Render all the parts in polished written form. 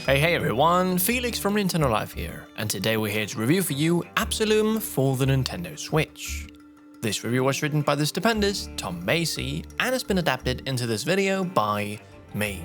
Hey everyone, Felix from Nintendo Life here, and today we're here to review for you Absolum for the Nintendo Switch. This review was written by the stupendous Tom Macy and has been adapted into this video by me.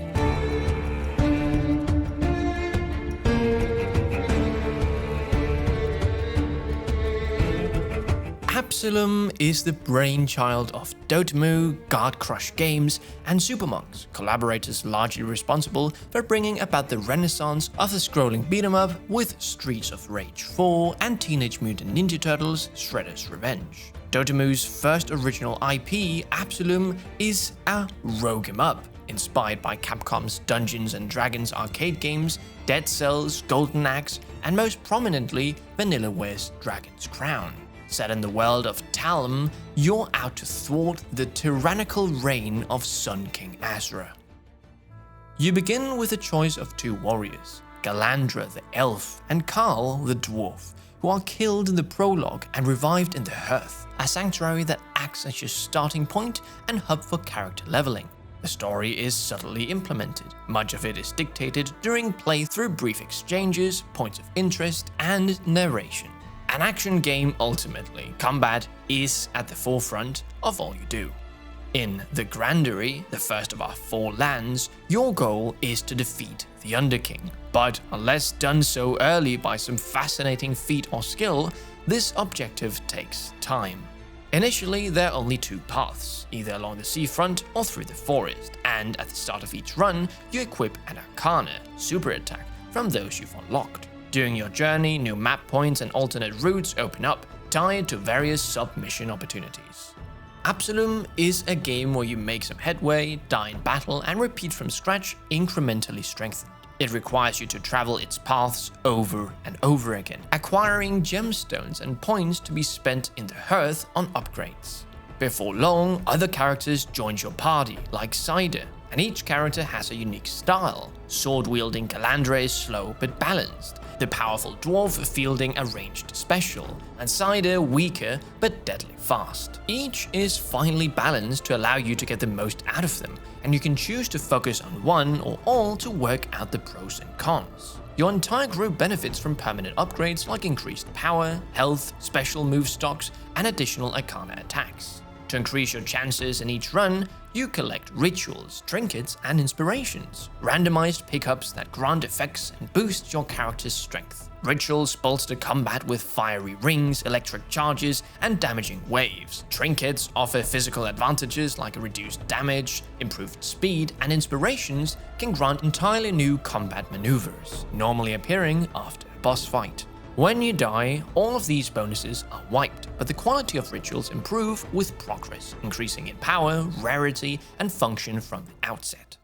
Absolum is the brainchild of Dotemu, Guard Crush Games, and Supermonks, collaborators largely responsible for bringing about the renaissance of the scrolling beat-em-up with Streets of Rage 4 and Teenage Mutant Ninja Turtles Shredder's Revenge. Dotemu's first original IP, Absolum, is a rogue 'em up, inspired by Capcom's Dungeons & Dragons arcade games, Dead Cells, Golden Axe, and most prominently, Vanillaware's Dragon's Crown. Set in the world of Talum, you're out to thwart the tyrannical reign of Sun King Azra. You begin with a choice of two warriors, Galandra the elf and Karl the dwarf, who are killed in the prologue and revived in the Hearth, a sanctuary that acts as your starting point and hub for character leveling. The story is subtly implemented. Much of it is dictated during play through brief exchanges, points of interest, and narration. An action game ultimately, combat is at the forefront of all you do. In the Grandery, the first of our 4 lands, your goal is to defeat the Underking, but unless done so early by some fascinating feat or skill, this objective takes time. Initially, there are only 2 paths, either along the seafront or through the forest, and at the start of each run, you equip an Arcana, super attack, from those you've unlocked. During your journey, new map points and alternate routes open up, tied to various sub-mission opportunities. Absolum is a game where you make some headway, die in battle, and repeat from scratch, incrementally strengthened. It requires you to travel its paths over and over again, acquiring gemstones and points to be spent in the Hearth on upgrades. Before long, other characters join your party, like Cider, and each character has a unique style. Sword-wielding Galandra is slow but balanced, the powerful dwarf fielding a ranged special, and Cider weaker but deadly fast. Each is finely balanced to allow you to get the most out of them, and you can choose to focus on one or all to work out the pros and cons. Your entire group benefits from permanent upgrades like increased power, health, special move stocks, and additional Arcana attacks. To increase your chances in each run, you collect rituals, trinkets, and inspirations, randomized pickups that grant effects and boost your character's strength. Rituals bolster combat with fiery rings, electric charges, and damaging waves. Trinkets offer physical advantages like reduced damage, improved speed, and inspirations can grant entirely new combat maneuvers, normally appearing after a boss fight. When you die, all of these bonuses are wiped, but the quality of rituals improve with progress, increasing in power, rarity, and function from the outset.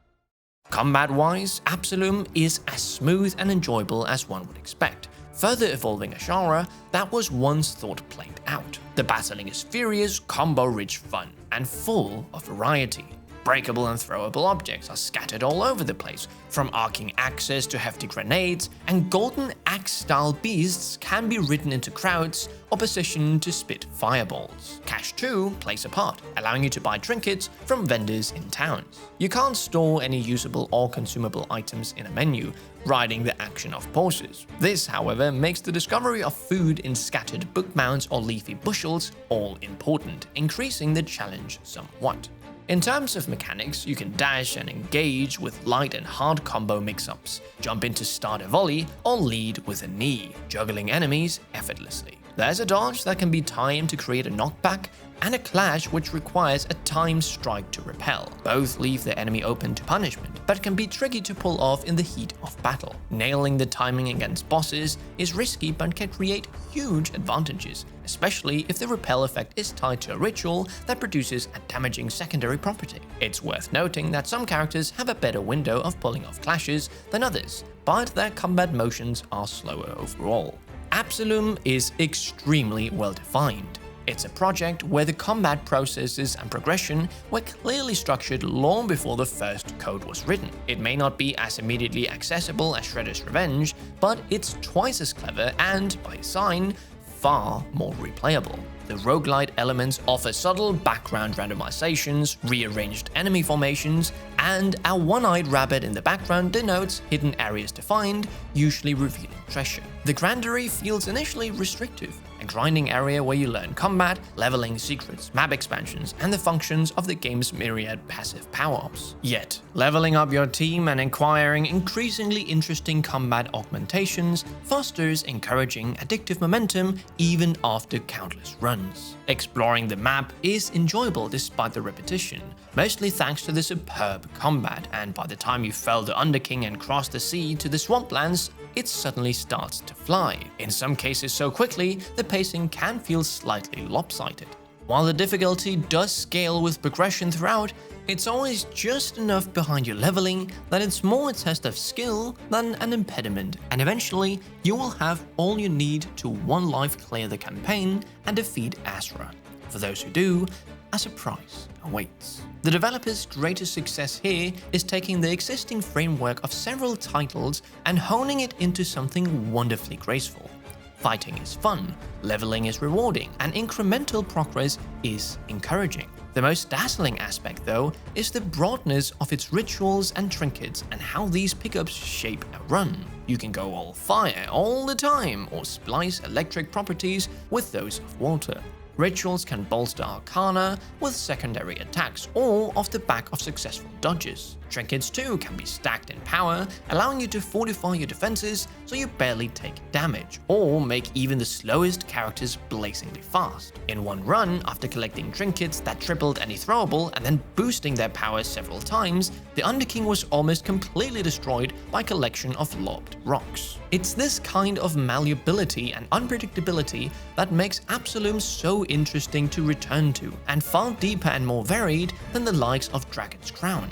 Combat-wise, Absolum is as smooth and enjoyable as one would expect, further evolving a genre that was once thought played out. The battling is furious, combo-rich fun, and full of variety. Breakable and throwable objects are scattered all over the place, from arcing axes to hefty grenades, and golden axe-style beasts can be ridden into crowds or positioned to spit fireballs. Cash too plays a part, allowing you to buy trinkets from vendors in towns. You can't store any usable or consumable items in a menu, riding the action of pauses. This, however, makes the discovery of food in scattered book mounds or leafy bushels all important, increasing the challenge somewhat. In terms of mechanics, you can dash and engage with light and hard combo mix-ups, jump into start a volley, or lead with a knee, juggling enemies effortlessly. There's a dodge that can be timed to create a knockback, and a clash which requires a timed strike to repel. Both leave the enemy open to punishment, but can be tricky to pull off in the heat of battle. Nailing the timing against bosses is risky but can create huge advantages, especially if the repel effect is tied to a ritual that produces a damaging secondary property. It's worth noting that some characters have a better window of pulling off clashes than others, but their combat motions are slower overall. Absolum is extremely well defined. It's a project where the combat processes and progression were clearly structured long before the first code was written. It may not be as immediately accessible as Shredder's Revenge, but it's twice as clever and, by design, far more replayable. The roguelite elements offer subtle background randomizations, rearranged enemy formations, and a one-eyed rabbit in the background denotes hidden areas to find, usually revealing treasure. The Grandery feels initially restrictive, a grinding area where you learn combat, leveling, secrets, map expansions, and the functions of the game's myriad passive power-ups. Yet, leveling up your team and acquiring increasingly interesting combat augmentations fosters encouraging addictive momentum even after countless runs. Exploring the map is enjoyable despite the repetition, mostly thanks to the superb combat, and by the time you fell the Underking and crossed the sea to the swamplands, it suddenly starts to fly. In some cases so quickly, the pacing can feel slightly lopsided. While the difficulty does scale with progression throughout, it's always just enough behind your leveling that it's more a test of skill than an impediment, and eventually you will have all you need to one life clear the campaign and defeat Asra. For those who do, a surprise awaits. The developers' greatest success here is taking the existing framework of several titles and honing it into something wonderfully graceful. Fighting is fun, leveling is rewarding, and incremental progress is encouraging. The most dazzling aspect, though, is the broadness of its rituals and trinkets and how these pickups shape a run. You can go all fire all the time or splice electric properties with those of water. Rituals can bolster Arcana with secondary attacks or off the back of successful dodges. Trinkets too can be stacked in power, allowing you to fortify your defenses so you barely take damage, or make even the slowest characters blazingly fast. In one run, after collecting trinkets that tripled any throwable and then boosting their power several times, the Underking was almost completely destroyed by a collection of lobbed rocks. It's this kind of malleability and unpredictability that makes Absolum so interesting to return to, and far deeper and more varied than the likes of Dragon's Crown.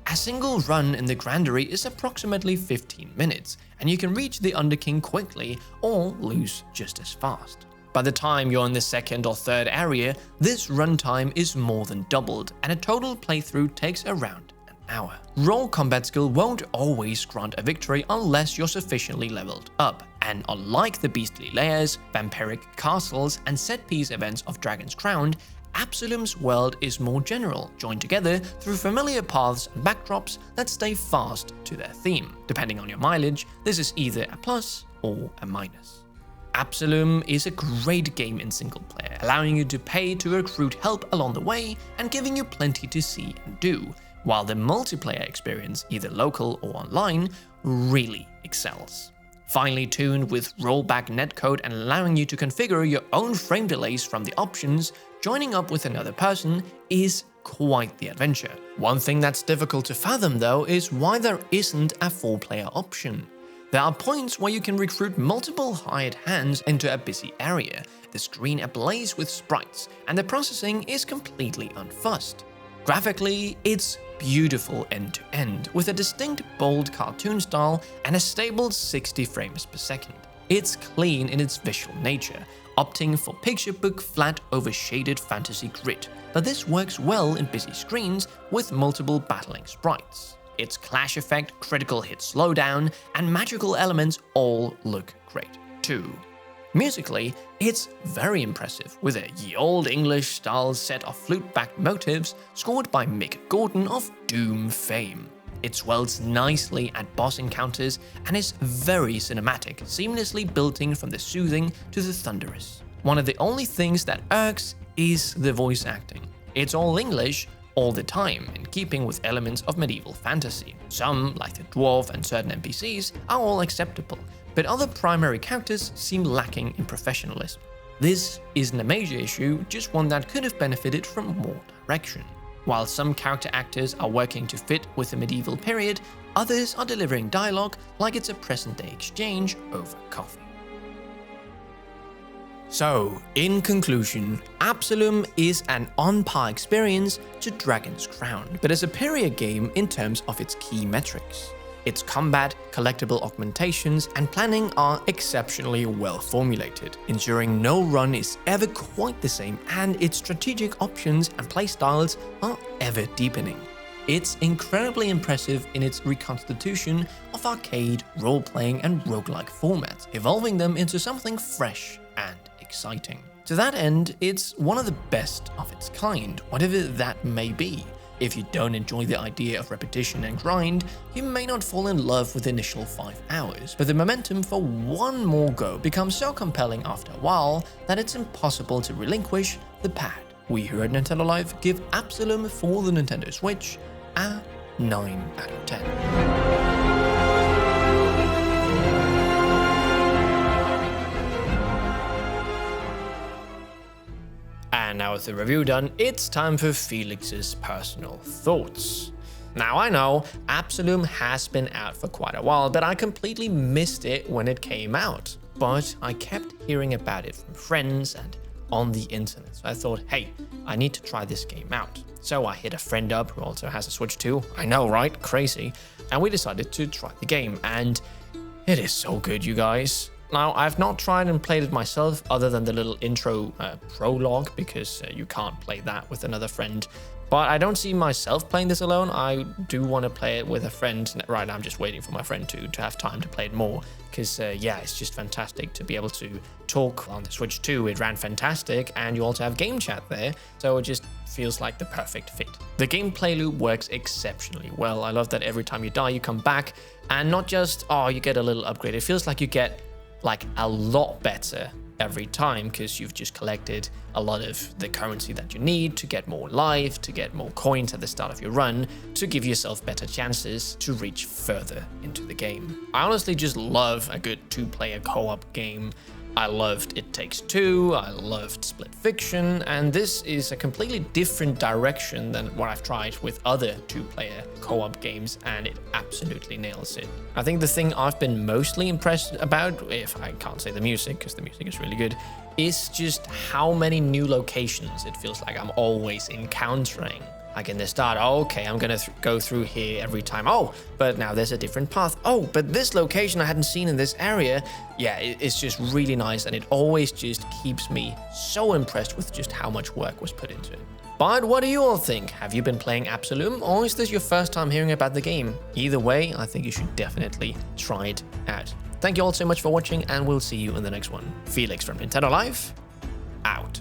A single run in the Grandery is approximately 15 minutes, and you can reach the Underking quickly or lose just as fast. By the time you're in the second or third area, this runtime is more than doubled, and a total playthrough takes around an hour. Raw combat skill won't always grant a victory unless you're sufficiently leveled up, and unlike the beastly lairs, vampiric castles, and set-piece events of Dragon's Crown, Absolum's world is more general, joined together through familiar paths and backdrops that stay fast to their theme. Depending on your mileage, this is either a plus or a minus. Absolum is a great game in single player, allowing you to pay to recruit help along the way and giving you plenty to see and do, while the multiplayer experience, either local or online, really excels. Finely tuned with rollback netcode and allowing you to configure your own frame delays from the options, joining up with another person is quite the adventure. One thing that's difficult to fathom though is why there isn't a 4-player option. There are points where you can recruit multiple hired hands into a busy area, the screen ablaze with sprites, and the processing is completely unfussed. Graphically, it's beautiful end to end, with a distinct bold cartoon style and a stable 60 frames per second. It's clean in its visual nature, opting for picture book flat overshaded fantasy grit, but this works well in busy screens with multiple battling sprites. Its clash effect, critical hit slowdown, and magical elements all look great too. Musically, it's very impressive, with a ye olde English-style set of flute-backed motifs scored by Mick Gordon of Doom fame. It swells nicely at boss encounters and is very cinematic, seamlessly building from the soothing to the thunderous. One of the only things that irks is the voice acting. It's all English all the time, in keeping with elements of medieval fantasy. Some, like the dwarf and certain NPCs, are all acceptable, but other primary characters seem lacking in professionalism. This isn't a major issue, just one that could have benefited from more direction. While some character actors are working to fit with the medieval period, others are delivering dialogue like it's a present-day exchange over coffee. So, in conclusion, Absolum is an on-par experience to Dragon's Crown, but a superior game in terms of its key metrics. Its combat, collectible augmentations, and planning are exceptionally well formulated, ensuring no run is ever quite the same, and its strategic options and playstyles are ever deepening. It's incredibly impressive in its reconstitution of arcade, role-playing, and roguelike formats, evolving them into something fresh and exciting. To that end, it's one of the best of its kind, whatever that may be. If you don't enjoy the idea of repetition and grind, you may not fall in love with the initial 5 hours, but the momentum for one more go becomes so compelling after a while that it's impossible to relinquish the pad. We here at Nintendo Life give Absolum for the Nintendo Switch a 9 out of 10. And now with the review done, it's time for Felix's personal thoughts. Now I know Absolum has been out for quite a while, but I completely missed it when it came out. But I kept hearing about it from friends and on the internet, so I thought, hey, I need to try this game out. So I hit a friend up who also has a Switch too. I know, right? Crazy. And we decided to try the game, and it is so good, you guys. Now, I've not tried and played it myself other than the little intro prologue, because you can't play that with another friend. But I don't see myself playing this alone. I do want to play it with a friend. Right now, I'm just waiting for my friend to have time to play it more. Because, yeah, it's just fantastic to be able to talk on the Switch 2. It ran fantastic, and you also have game chat there. So it just feels like the perfect fit. The gameplay loop works exceptionally well. I love that every time you die, you come back. And not just, oh, you get a little upgrade. It feels like you get like a lot better every time, because you've just collected a lot of the currency that you need to get more life, to get more coins at the start of your run, to give yourself better chances to reach further into the game. I honestly just love a good 2-player co-op game. I loved It Takes Two, I loved Split Fiction, and this is a completely different direction than what I've tried with other 2-player co-op games, and it absolutely nails it. I think the thing I've been mostly impressed about, if I can't say the music, because the music is really good, is just how many new locations it feels like I'm always encountering. Like in the start, oh, okay, I'm gonna go through here every time. Oh, but now there's a different path. Oh, but this location I hadn't seen in this area. Yeah, it's just really nice, and it always just keeps me so impressed with just how much work was put into it. But what do you all think? Have you been playing Absolum, or is this your first time hearing about the game? Either way, I think you should definitely try it out. Thank you all so much for watching, and we'll see you in the next one. Felix from Nintendo Life, out.